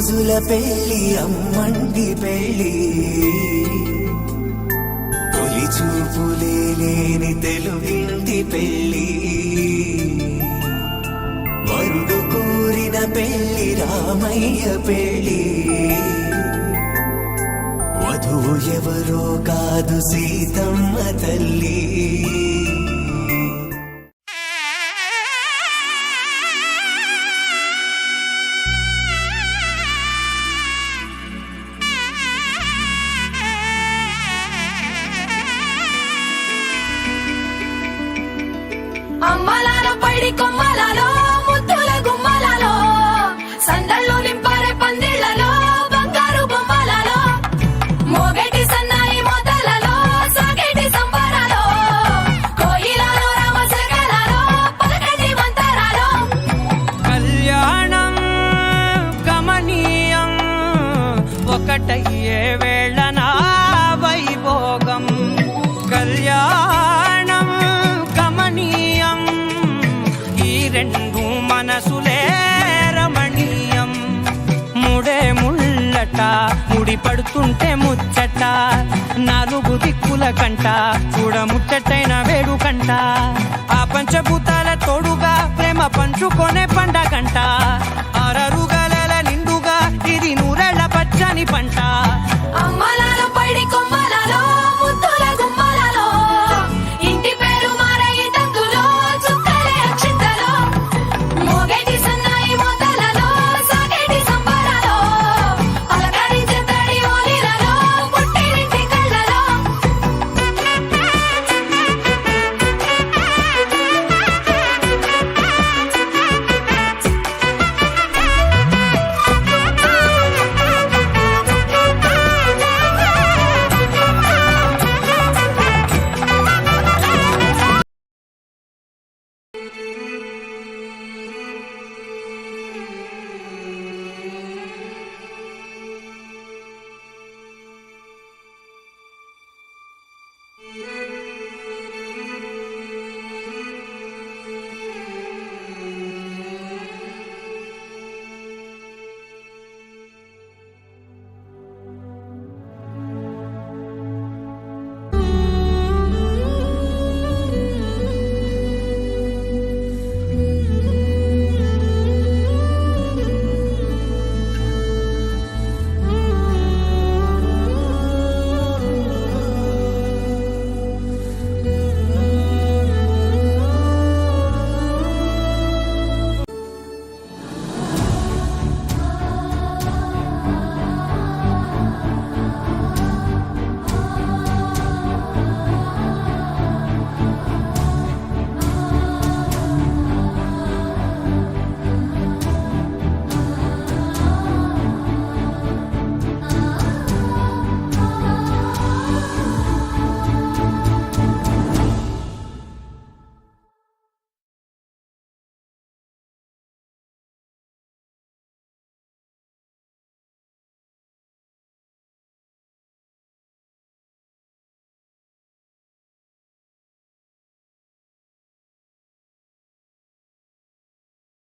రోజుల పెళ్లి అమ్మండి పెళ్లి తొలి చూపులే లేని తెలుగింటి పెళ్లి వరుడు కోరిన పెళ్లి రామయ్య పెళ్లి వధువు ఎవరో కాదు సీతమ్మ తల్లి అమ్మలాలో పైడి కొమ్మలలో ముద్దుల గుమ్మలలో సందళ్ళు నింపారే పందిళ్లలో బంగారు బొమ్మలలో మోగేటి సన్నాయి మోతలలో సాగేటి సంబరాలో కోయిలలో రామశకలలో పలకటి మంతరాలో కళ్యాణం గమనీయం ఒకటయ్యే వేళనా వైభోగం కళ్యాణం గమనీయం ఈ రెండు మనసులే రమణీయం ముడే ముళ్ళట ముడి పడుతుంటే ముచ్చట నాలుగు దిక్కుల కంట చూడ ముచ్చటైన వేడుకంట ఆ పంచభూతాల తోడుగా ప్రేమ పంచుకొనే పండగంట ఆరరుగల నిండుగా ఇది నూరెళ్ళ పచ్చని పంట